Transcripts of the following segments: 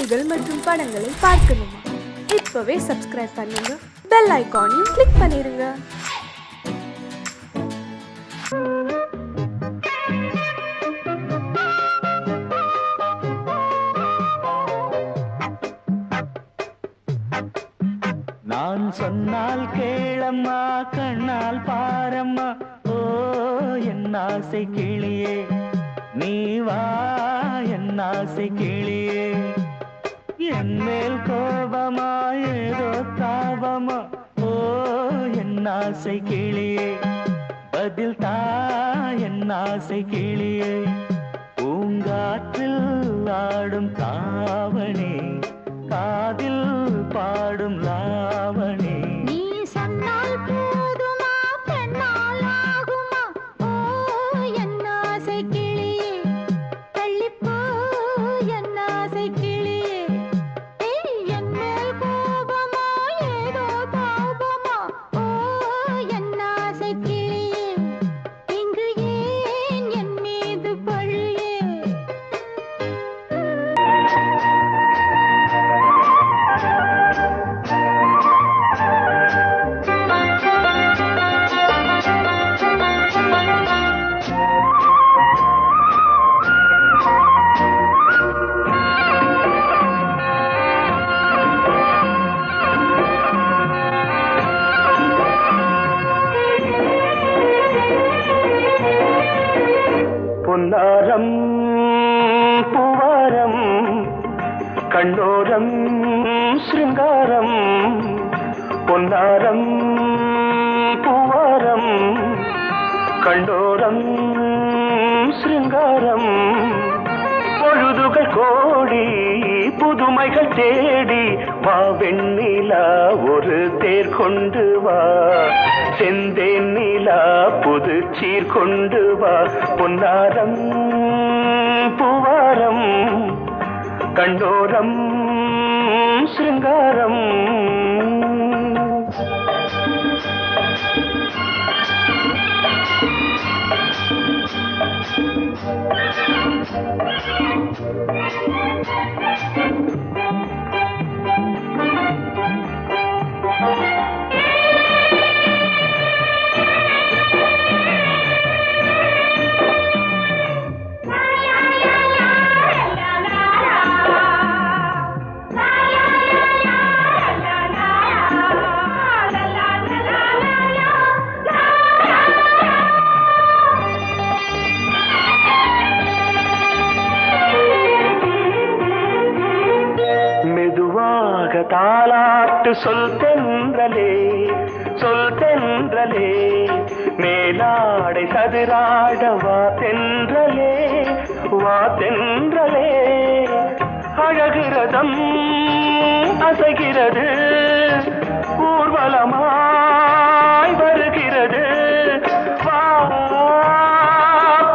செய்திகள் மற்றும் படங்களை பார்க்கணுமா? இப்பவே சப்ஸ்கிரைப் பண்ணுங்க, பெல் ஐகானையும் கிளிக் பண்ணிருங்க. நான் சொன்னால் கேளம்மா, கண்ணால் பாரம்மா, ஓ என் ஆசை கிளியே, நீ வா என் ஆசை கிளியே. என் மேல் கோபமா ஏதோ தாபமா, ஓ என் ஆசை கிளியே, பதில் தா என் ஆசை கிளியே. பூங்காற்றில் ஆடும் தாவணி, காதில் பாடும் லாவணி. நீ சொன்னால் போதுமா, பெண்ணால் ஆகுமா, ஓ என் ஆசை கிளியே, தள்ளிப்போ என் ஆசை கிளியே. என் மேல் கோபமா ஏதோ தாபமா, ஓ என் ஆசை கிளியே, இங்கு ஏன் என் மீது பழியே? பொன்னாரம் பூவாரம், கண்ணோரம் சிருங்காரம். பொன்னாரம் பூவாரம், கண்ணோரம் சிருங்காரம். பொழுதுகள் கோடி, புதுமைகள் தேடி வா வெண்ணிலா, ஒரு தேர் கொண்டு வா, செந்தேன் நிலா புது சீர் கொண்டு வா. பொன்னாரம் பூவாரம், கண்டோரம் சிருங்காரம். தாலாட்டு சொல் தென்றலே, சொல் தென்றலே, மேலாடை சதுராட வா தென்றலே, வா தென்றலே. அழகிறதம் அசைகிறது, ஊர்வலமாய் வருகிறது, வா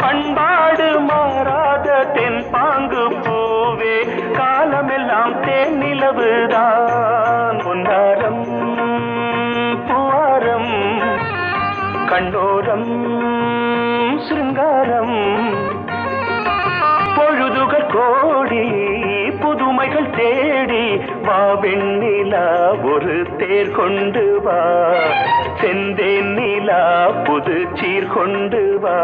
பண்பாடு மாறாத தென் பாங்கு பூவே, காலமெல்லாம் தேன் நிலவுதான். பொன்னாரம் பூவாரம், கண்டோரம் சிருங்காரம். பொழுதுகள் கோடி, புதுமைகள் தேடி வா வெண்ணிலா, ஒரு தேர் கொண்டு வா, செந்தேன் நிலா புது சீர் கொண்டு வா.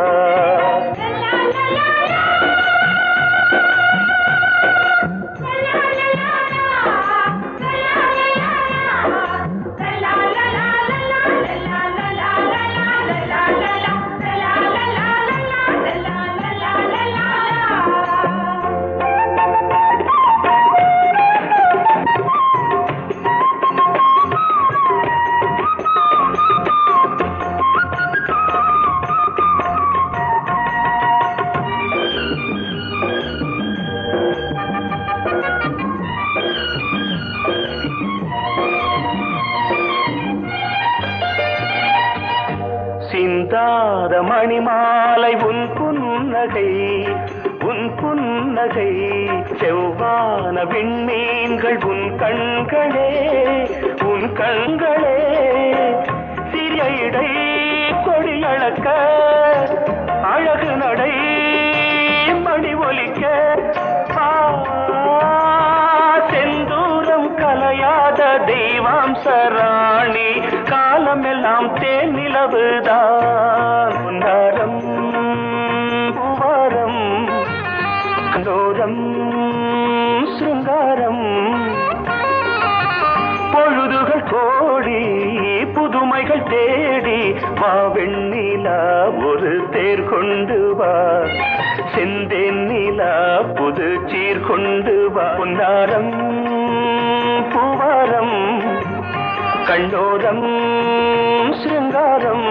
சிந்தாத மணிமாலை உன் புன்னகை, உன் புன்னகை. செவ்வான விண்மீன்கள் உன் கண்களே, உன் கண்களே. சிறிய இடை கொடியளக்க, அழகு நடை மணி ஒலிக்க, தெய்வாம்ச ராணி காலமெல்லாம் தேனிலவுதான் பொன்னாரம் பூவாரம் கண்டோரம் சிருங்காரம் பொழுதுகள் கோடி புதுமைகள் தேடி வா வெண்ணிலா ஒரு தேர் கொண்டு வா செந்தேன் நிலா புது சீர் கொண்டு வா பொன்னாரம் பூவாரம் கண்டோரம் சிருங்காரம்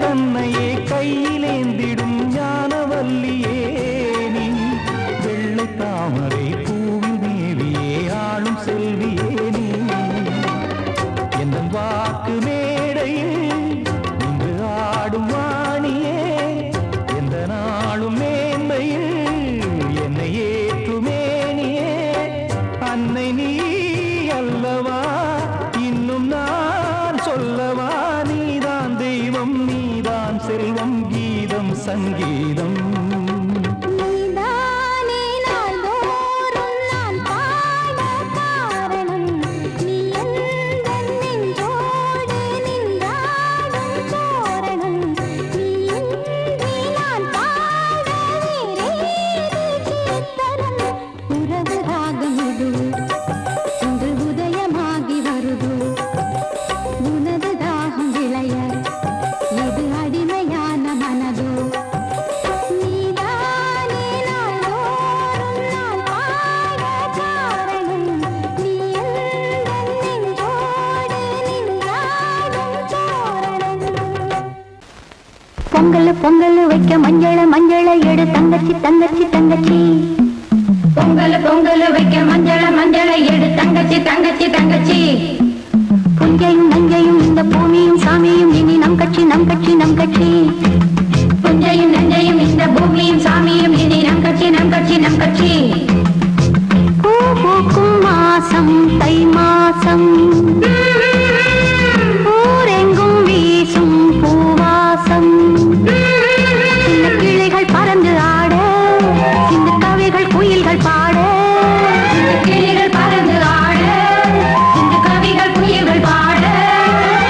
தன்னையே கையிலேந்திடும் ஞானவல்லியே நீ வெள்ளை தாமரை பூவில் மேவியே ஆளும் செல்வியே நீ என் வாக்கு மேடையில் நின்று ஆடும் வாணியே எந்த நாளும் மேன்மையில் என்னை ஏற்றுமேனியே அன்னை நீ அல்லவா இன்னும் நான் சொல்லவா நீ பொங்கல் பொங்கல் வைக்க மஞ்சள மஞ்சள எடு தங்கச்சி தங்கச்சி தங்கச்சி பொங்கல் பொங்கல் வைக்க மஞ்சள மஞ்சள எடு தங்கச்சி தங்கச்சி தங்கச்சி புஞ்சையும் நஞ்சையும் இந்த பூமியும் சாமியும் இனி நம் கட்சி நம் கட்சி நம் கட்சி புஞ்சையும் நஞ்சையும் இந்த பூமியும் சாமியும் இனி நம் கட்சி நம் கட்சி நம் கட்சி பூ பூக்கும் மாசம் தை மாசம் ஊரெங்கும் வீசும் பூவாசம் சின்ன கிளைகள் பறந்து ஆட சின்ன கவிகள் குயில்கள் பாட கிளைகள் பறந்து ஆட சின்ன கவிகள் குயில்கள் பாட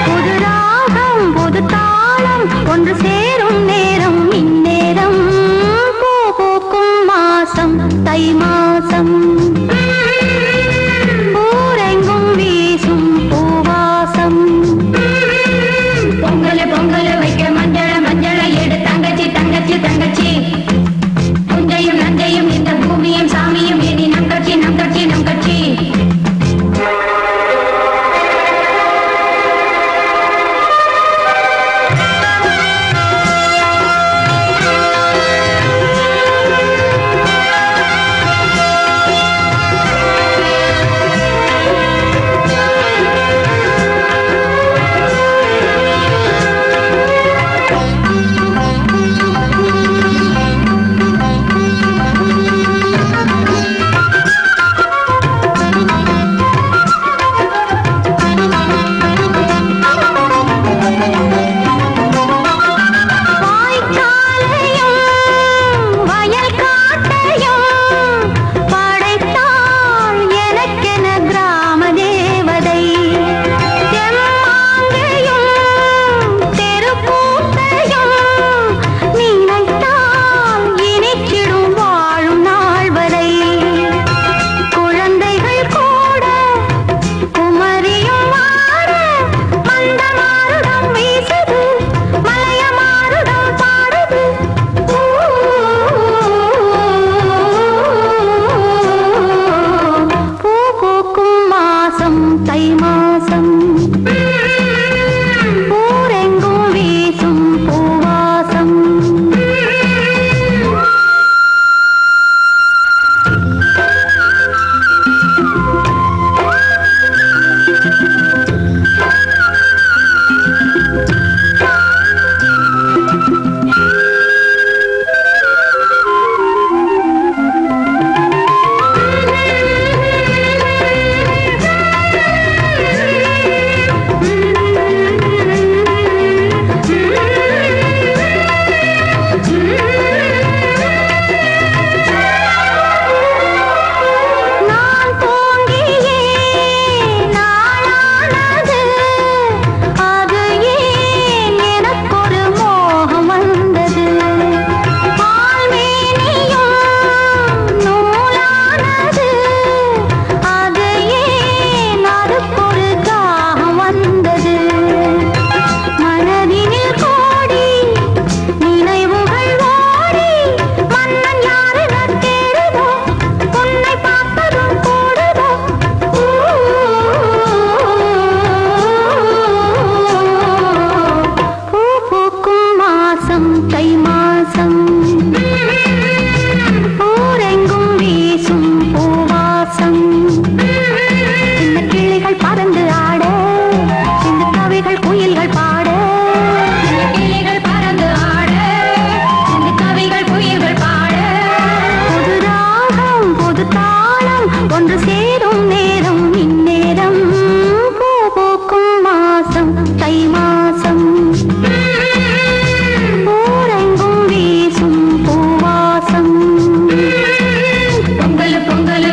புது ராகம் புது தாளம் ஒன்று சேரும் நேரம் இந்நேரம் பூ பூக்கும் மாசம் தை மாசம் ஊரெங்கும் வீசும் பூவாசம் பொங்கல் பொங்கல்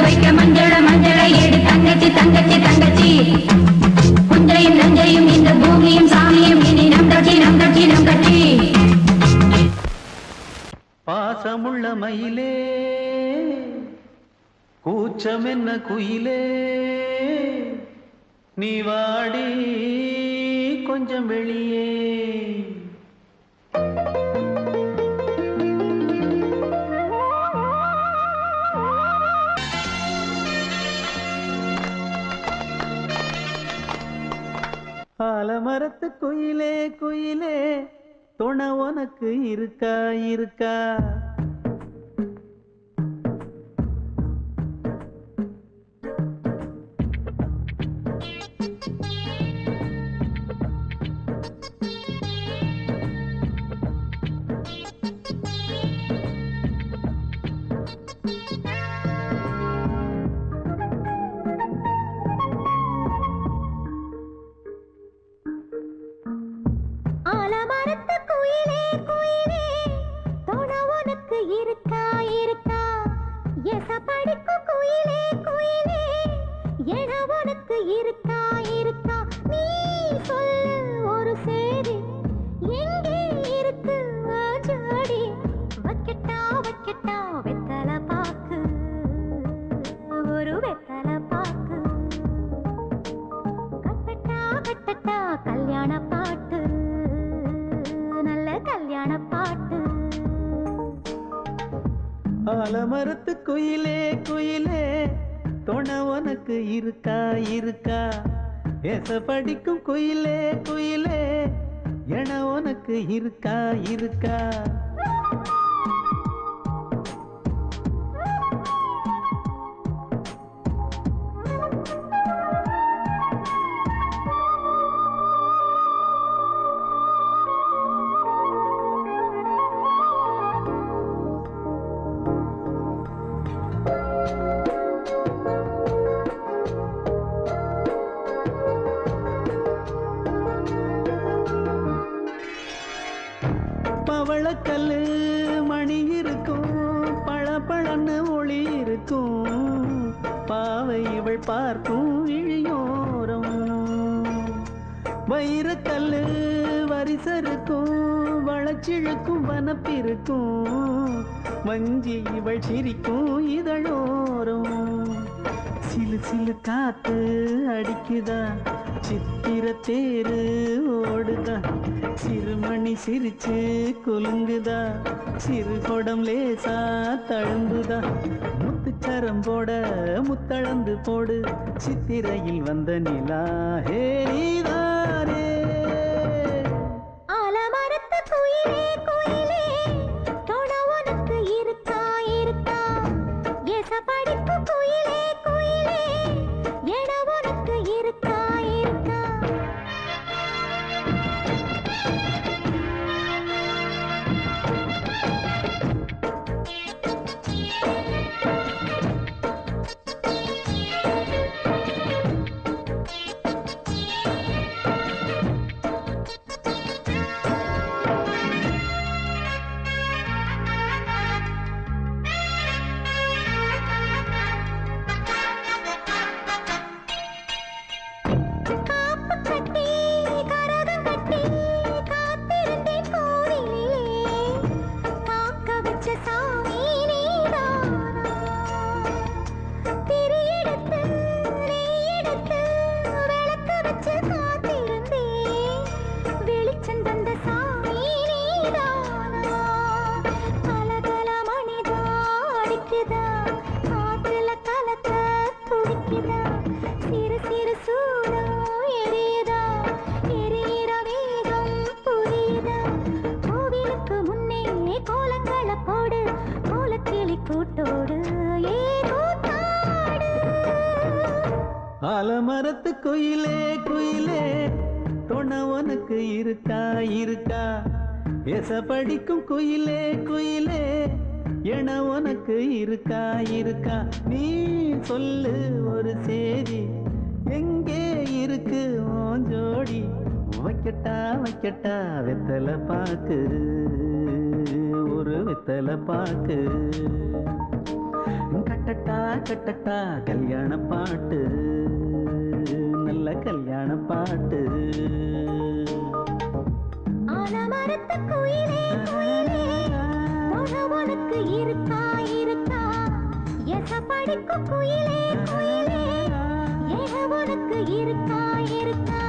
வைக்க மஞ்சள மஞ்சள எடு தங்கச்சி தங்கச்சி தங்கச்சி புஞ்சையும் நஞ்சையும் இந்த பூமியும் சாமியும் இனி நம் கட்சி நம் கட்சி நம் கட்சி பாசமுள்ள மயிலே கூச்சம் என்ன குயிலே நீ வாடி கொஞ்சம் வெளியே ஆலமரத்து குயிலே குயிலே துணை உனக்கு இருக்கா இருக்கா? ஆலமரத்து குயிலே குயிலே துணை உனக்கு இருக்கா இருக்கா? எசப்படிக்கும் குயிலே குயிலே என உனக்கு இருக்கா இருக்கா? நீ சொல்லு ஒரு சேதி எங்கே இருக்கு ஜோடி? வைக்கட்டா வைக்கட்டா வெத்தல பாக்கு, ஒரு வெத்தல பாக்கு. கட்டட்டா கட்டட்டா கல்யாண பாட்டு, நல்ல கல்யாண பாட்டு. ஆலமரத்து குயிலே குயிலே துணை உனக்கு இருக்கா இருக்கா? ஏச படிக்கும் குயிலே குயிலே என உனக்கு இருக்கா இருக்கா? பவளக்கல்லு மணி இருக்கும், பளபளன்னு ஒளி இருக்கும். பாவை இவள் பார்க்கும் இழியோரம். வைரக்கல்லு வரிசருக்கும், வளச்சிழுக்கும் வனப்பிருக்கும். வஞ்சி இவள் சிரிக்கும் இதழோரம். சிலு சிலு காத்து அடிக்குதா, சித்திர தேரு ஓடுதா. சிறுமணி சிரிச்சு குலுங்குதா, சிறு கொடம் லேசா தழும்புதா. முத்துச்சரம் போட முத்தளந்து போடு, சித்திரையில் வந்த நிலா ஹே நீதானே. ஆலமரத்து குயிலே குயிலே துணை உனக்கு இருக்கா இருக்கா? எசப்படிக்கும் குயிலே குயிலே என உனக்கு இருக்கா இருக்கா? காப்பு கட்டி கரகம் கட்டி காத்திருந்தேன் கோவிலிலே. காக்க வச்ச சாமி நீதானா? திரி எடுத்து நெய் எடுத்து விளக்கு வச்சு காத்திருந்தேன். வெளிச்சம் தந்த சாமி நீதானா? கலகல மணிதா அடிக்குதா, காத்துல கலக்க துடிக்குதா. சிறு சிறு சூடம் எரியுதா, எரியிற வேகம் புரியுதா. கோவிலுக்கு முன்னே கோலங்கள போடு, கோலக்கிளி கூட்டோடு ஏ கூத்தாடு. ஆலமரத்து குயிலே குயிலே துணை உனக்கு இருக்கா இருக்கா? எச படிக்கும் குயிலே குயிலே என உனக்கு இருக்கா இருக்கா? நீ சொல்லு ஒரு சேதி எங்கே இருக்கு உன் ஜோடி? வைக்கட்டா வைக்கட்டா வெத்தல பாக்கு, ஒரு வெத்தல பாக்கு. கட்டட்டா கட்டட்டா கல்யாண பாட்டு, நல்ல கல்யாண பாட்டு. ஆலமரத்து குயிலே குயிலே துணை உனக்கு இருக்கா இருக்கா? எசப்படிக்கும் குயிலே குயிலே என உனக்கு இருக்கா இருக்கா?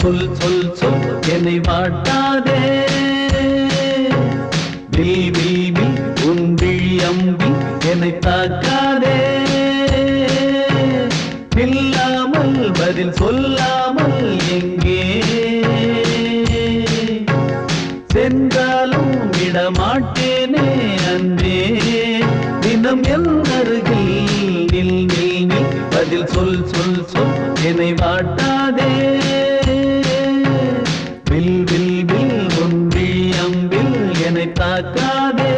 சொல் சொல் சொல் என்னை வாட்டாதே வில் வில் வில் உன் விழி அம்பி என்னை தாக்காதே இல்லாமல் பதில் சொல்லாமல் எங்கே சென்றாலும் விடமாட்டேனே அன்பே தினம் என் அருகில் நில் நில் நில் பதில் சொல் சொல் சொல் என்னை வாட்டாதே வில் வில் வில் உன் விழி அம்பில் என்னை தாக்காதே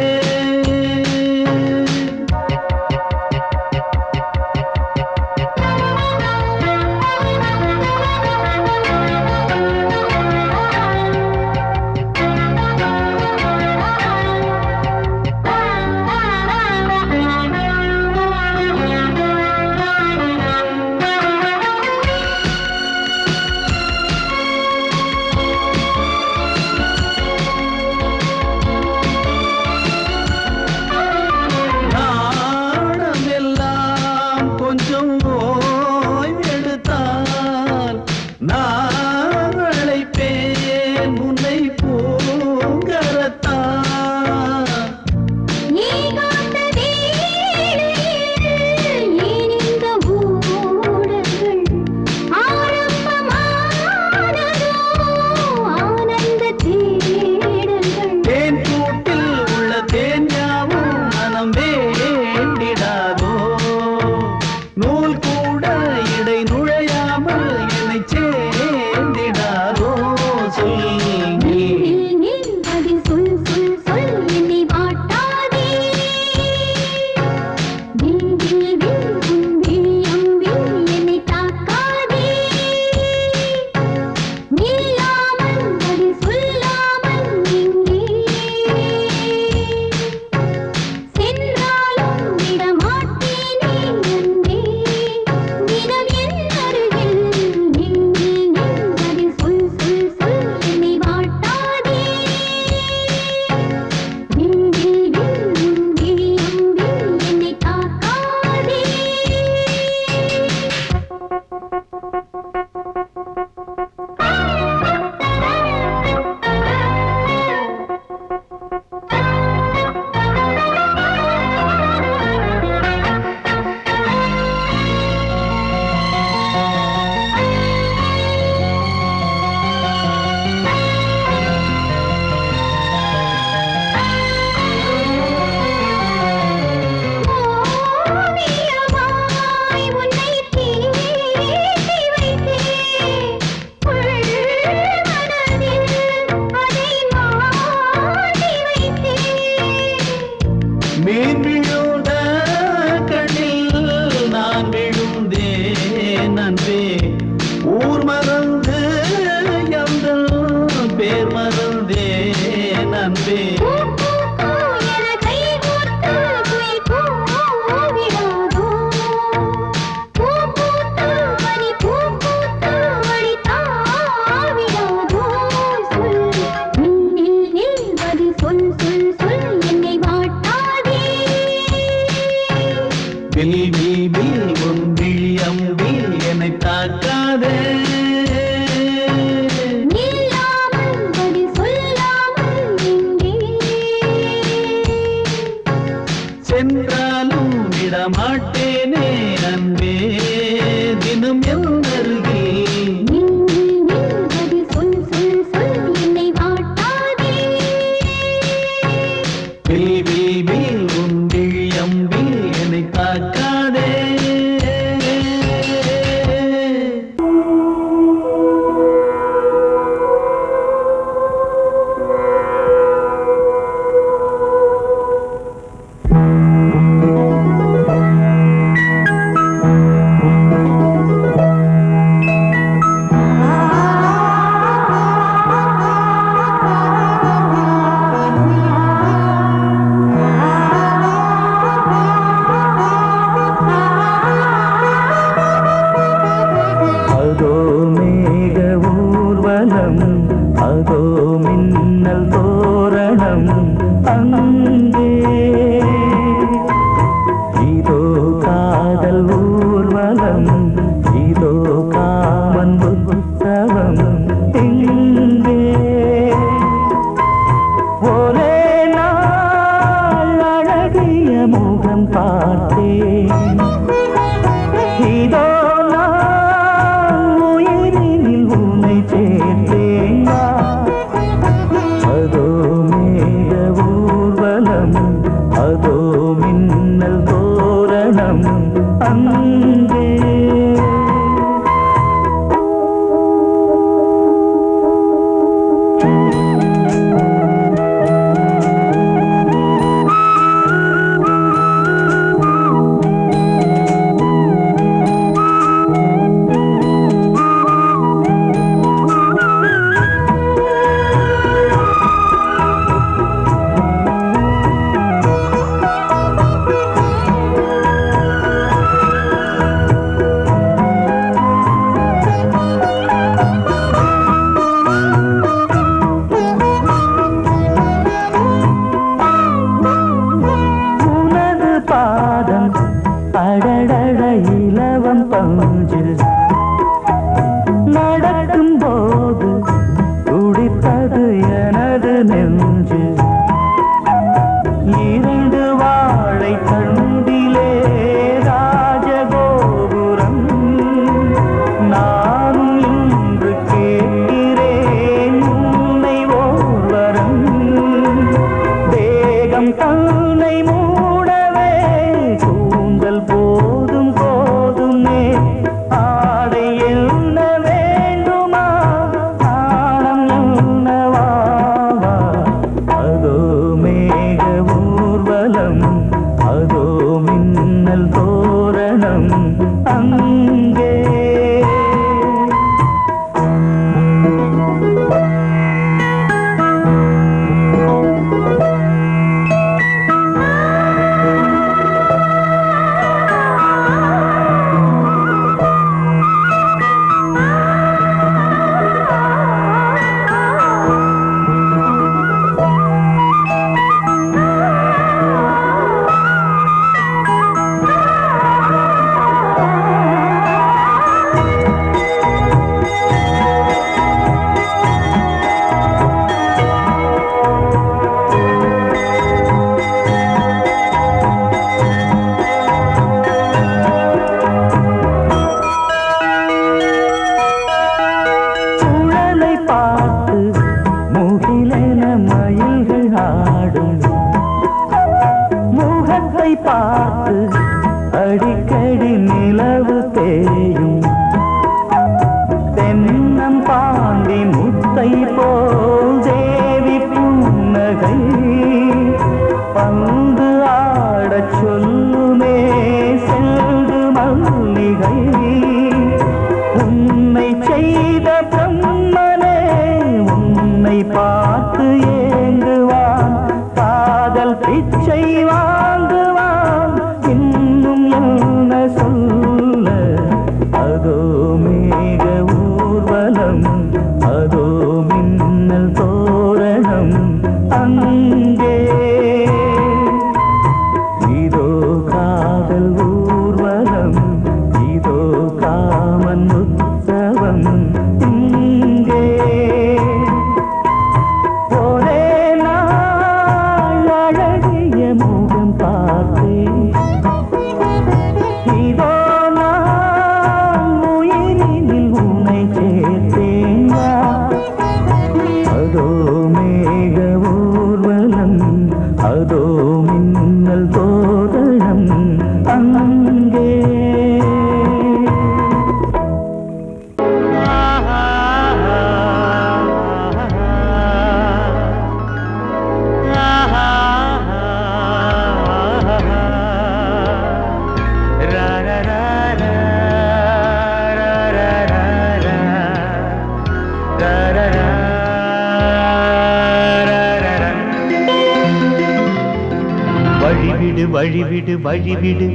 வழிவிடு வழிவிடு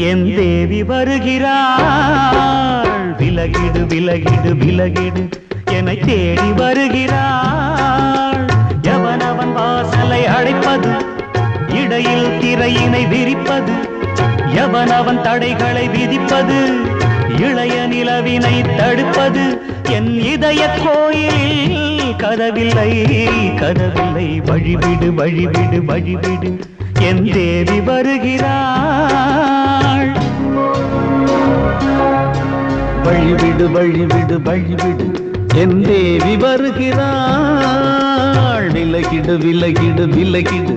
என் தேவி வருகிறாள். விலகிடு விலகிடு விலகிடு என்னை தேடி வருகிறாள். எவனவன் வாசலை அடைப்பது, இடையில் திரையினை விரிப்பது, எவனவன் தடைகளை விதிப்பது, இளைய நிலவினை தடுப்பது, என் இதய கோயிலில் கதவில்லை கதவில்லை. வழிவிடு வழிவிடு வழிவிடு என் தேவி வருகிறாள். வழிவிடு வழிவிடு வழிவிடு என் தேவி வருகிறாள். விலகிடு விலகிடு விலகிடு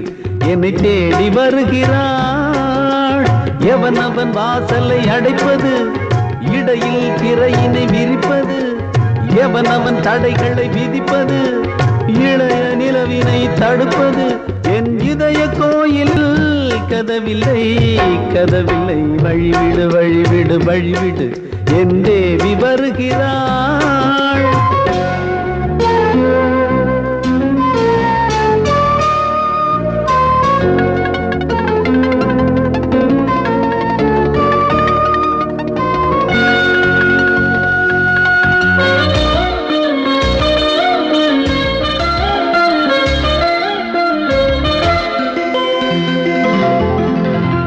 என்னை தேடி வருகிறாள். எவனவன் வாசலை அடைப்பது, இடையில் திரையினை விரிப்பது, எவனவன் தடைகளை விதிப்பது, நிலவினை தடுப்பது என் இதய கோயில் கதவில்லை கதவில்லை வழிவிடு வழிவிடு வழிவிடு என் தேவி வருகிறாள்.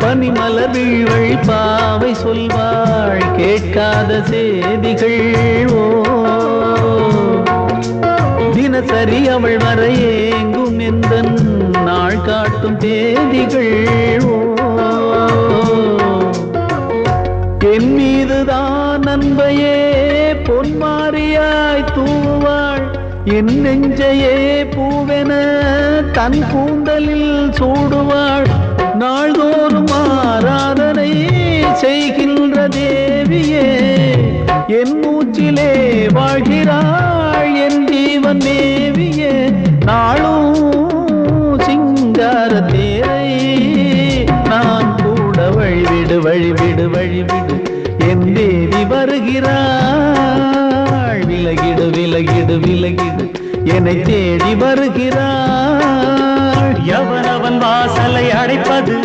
பனிமலர் வீழ்வழி பாவை சொல்வாள் கேட்காத செய்திகள். ஓ தினசரி அவள் வர ஏங்கும் எந்த நாள் காட்டும் தேதிகள். ஓ என் மீதுதான் அன்பையே பொன்மாரியாய் தூவாள். என் நெஞ்சையே பூவென தன் கூந்தலில் சூடுவாள். நாள்தோறும் ஆராதனை செய்கின்ற தேவியே என் மூச்சிலே வாழ்கிறாள் என் ஜீவன் தேவியே. நாளும் சிங்கார தேரை நான் கூட வழிவிடு வழிவிடு வழிவிடு என் தேவி வருகிறாள். விலகிடு விலகிடு விலகிடு என்னை தேடி வருகிறாள். எவனவன் வாசலை அடைப்பது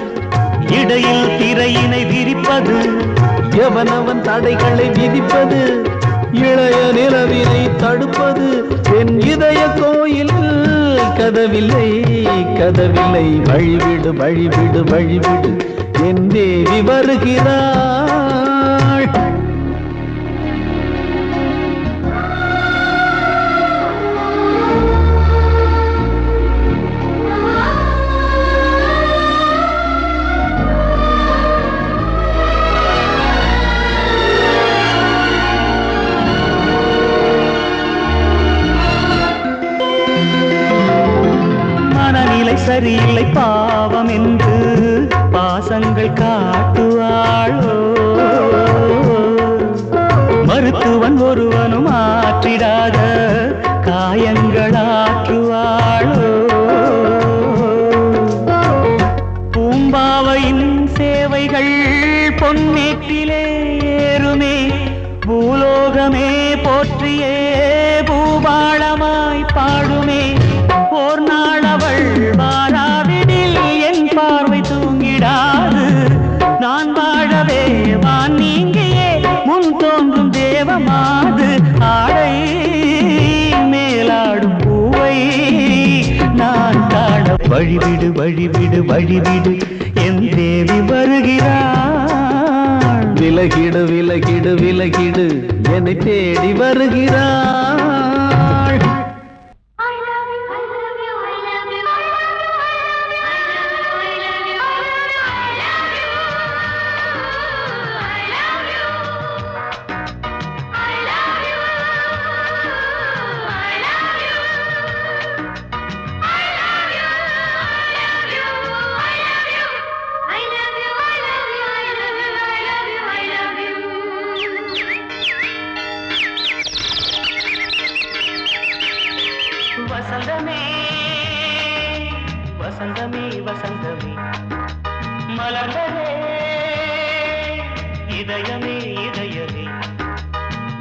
இடையில் திரையினை விரிப்பது. எவனவன் தடைகளை விதிப்பது இளைய நிலவினை தடுப்பது. என் இதய கோயில் கதவில்லை கதவில்லை வழிவிடு வழிவிடு வழிவிடு என் தேவி வருகிறாள். சரியில்லை பாவம் என்று பாசங்கள் காட்டுவாளோ. மருத்துவன் ஒருவனும் ஆற்றிடாத காயங்களாற்றுவாளோ. பூம்பாவையின் சேவைகள் பொன்னேற்றிலே ஏறுமே. பூலோகமே போற்றியே பூபாளமாய் பாடுமே. ஓர் நாள் அவள் வாராவிடில் என் பார்வை தூங்கிடாது. நான் வாழவே வான் நீங்கியே முன் தோன்றும் தேவமாது. ஆடை மேலாடும் பூவை நான் காண வழிவிடு வழிவிடு வழிவிடு என் தேவி வருகிறாள். விலகிடு விலகிடு விலகிடு என்னை தேடி வருகிறாள். வசந்தமே வசந்தமே வசந்தமே மலர்ந்ததே இதயமே இதயமே.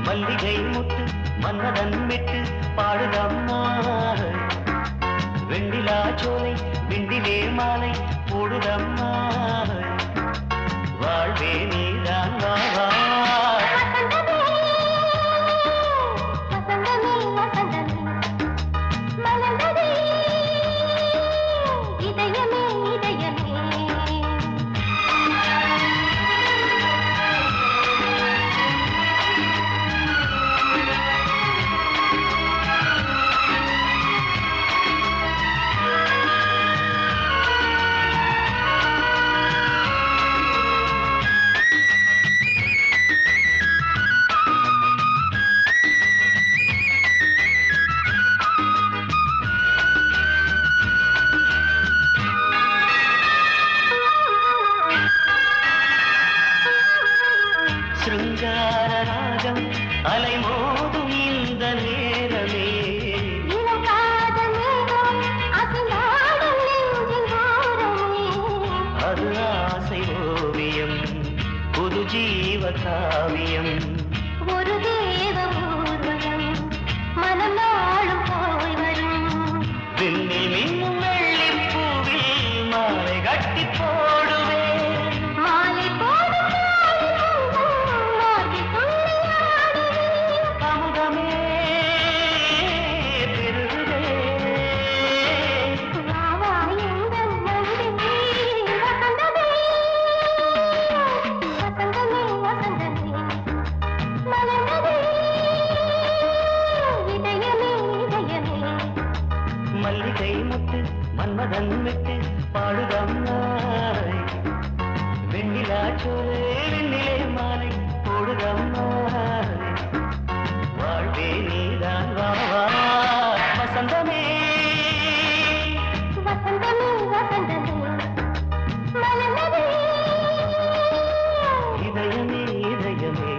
மல்லிகை முட்டு மன்னதன் விட்டு பாடுதம்மா. வெண்ணிலா சோலை விண்டிலே மாலை போடுதம்மா. வாழ்வே நீதான் வா. காவியம் ஒரு தேவ ஊர்வலம் மனம் நாளும் போய் வரும் விண்ணில் மின்னும் வெள்ளி பூவில் மாலை கட்டி போடுவேன் மாலை போடும் மாலை துள்ளியாடுவேன் அமுதமே பெருகுதே வாவா எங்கள் நந்தினி வசந்தமே வசந்தமே வசந்தமே மலர்ந்ததே இதயமே இதயமே மல்லிகை முத்து மன்மதன் விட்டு பாடுதம்மாய் வெண்ணிலா சோலை வெண்ணிலே மாலை போடுதம்மாய் வாழ்வே நீதான் வா வா வசந்தமே வசந்தமே வசந்தமே மலர்ந்ததே இதயமே இதயமே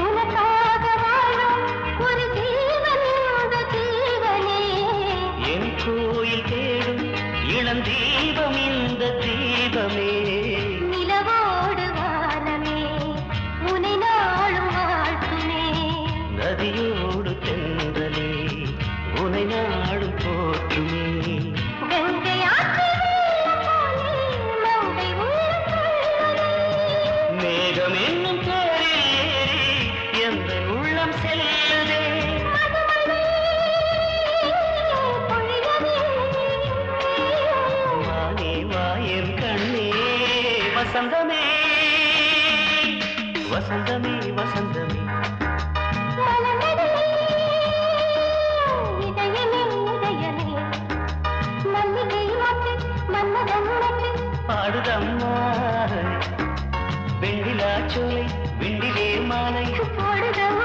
உனக்காக வாழும் ஒரு ஜீவன் இந்த ஜீவனே என் கோயில் தேடும் இளந்தீபம் இந்த தீபமே நிலவோடு வானமே உனை நாளும் வாழ்த்துமே நதியோடு தென்றலே உனை நாடும் போற்றுமே கங்கை ஆற்று வெள்ளம் போலே மங்கை உள்ளம் கொள்ளுதே. மேகம் என்னும் பேரில் ஏறி எந்த உள்ளம் செல்லுதே மதுமழை பொழியவே. வானே வாயன் கண்ணே வசந்தமே வசந்தமே வசந்தமே மலர்ந்ததே இதயமே இதயமே மல்லிகை மொட்டு மன்மதன் மொட்டு பாடுதம்மா வெண்ணிலா சோலை விண்டிலே மாலை போடுதம்